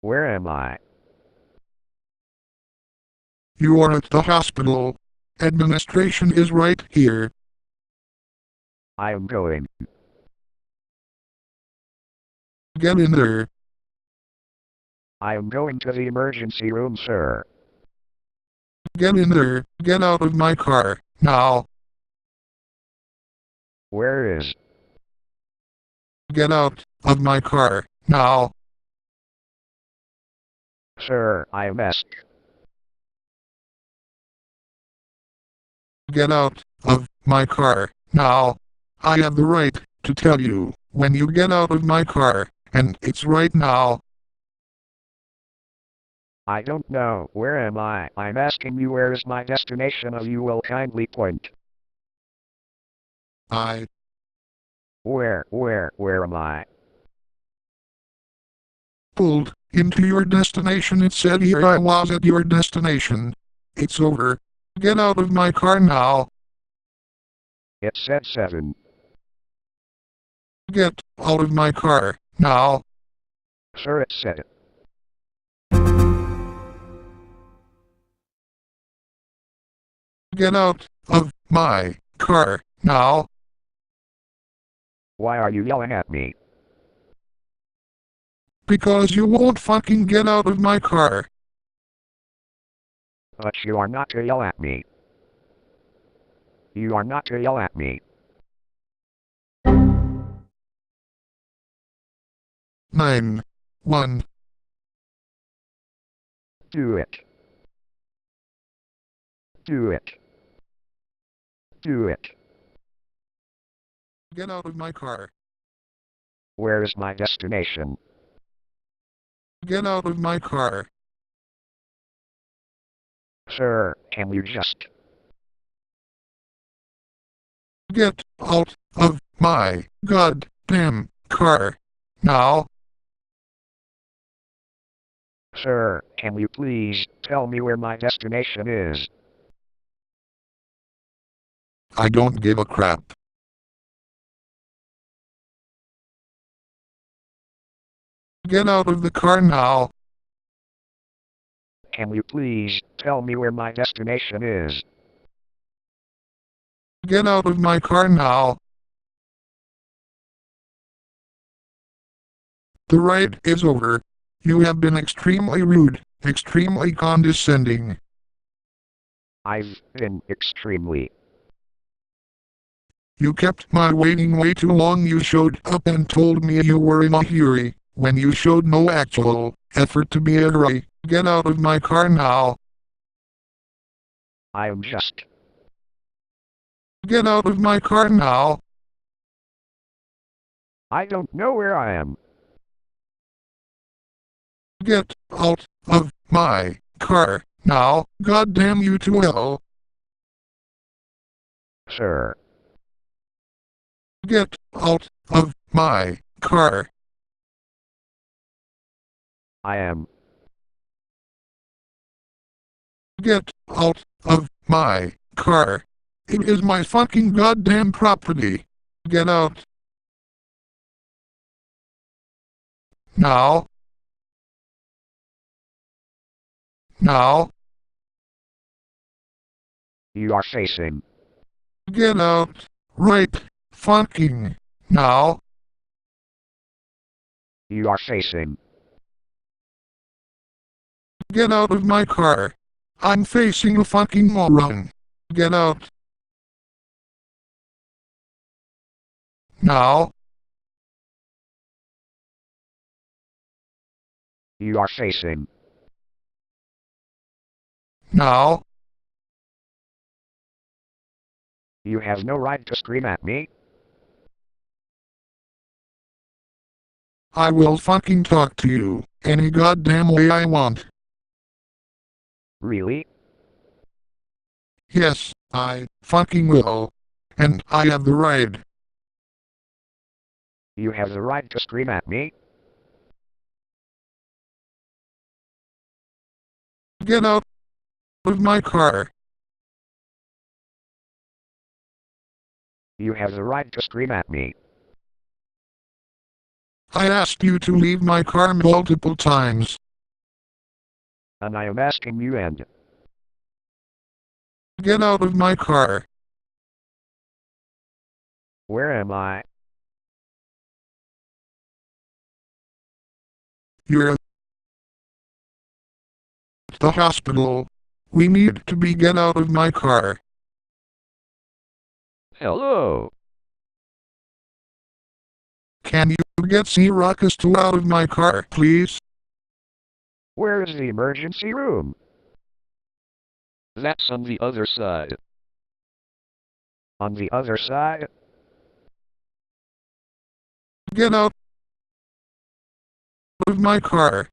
Where am I? You are at the hospital. Administration is right here. I am going. Get in there. I am going to the emergency room, sir. Get in there. Get out of my car, now. Where is? Get out of my car, now. Sir, I am asked. Get out of my car, now. I have the right to tell you when you get out of my car, and it's right now. I don't know. Where am I? I'm asking you where is my destination, or you will kindly point. Where am I? Pulled into your destination. It said here I was at your destination. It's over. Get out of my car now. It said 7. Get out of my car, now. Sir, it said it. Get out of my car, now. Why are you yelling at me? Because you won't fucking get out of my car. But you are not to yell at me. You are not to yell at me. 9-1. Do it. Do it. Do it. Get out of my car. Where is my destination? Get out of my car. Sir, can you just... Get out of my goddamn car, now. Sir, can you please tell me where my destination is? I don't give a crap. Get out of the car now. Can you please tell me where my destination is? Get out of my car now. The ride is over. You have been extremely rude, extremely condescending. I've been extremely... You kept my waiting way too long. You showed up and told me you were in a hurry, when you showed no actual effort to be a hurry. Get out of my car now. I am just... Get out of my car now. I don't know where I am. Get out of my car now. Goddamn you to hell. Sir. Get out of my car. I am... Get out of my car. It is my fucking goddamn property. Get out. Now. Now. You are facing... Get out. Right. Fucking. Now. You are facing... Get out of my car. I'm facing a fucking moron. Get out. Now. You are facing... Now. You have no right to scream at me. I will fucking talk to you any goddamn way I want. Really? Yes, I fucking will. And I have the right. You have the right to scream at me. Get out of my car. You have the right to scream at me. I asked you to leave my car multiple times. And I am asking you and Get out of my car. where am I? You're at the hospital. We need to be get out of my car. Hello. Can you get Rocas to out of my car, please? Where is the emergency room? That's on the other side. On the other side? Get out of my car.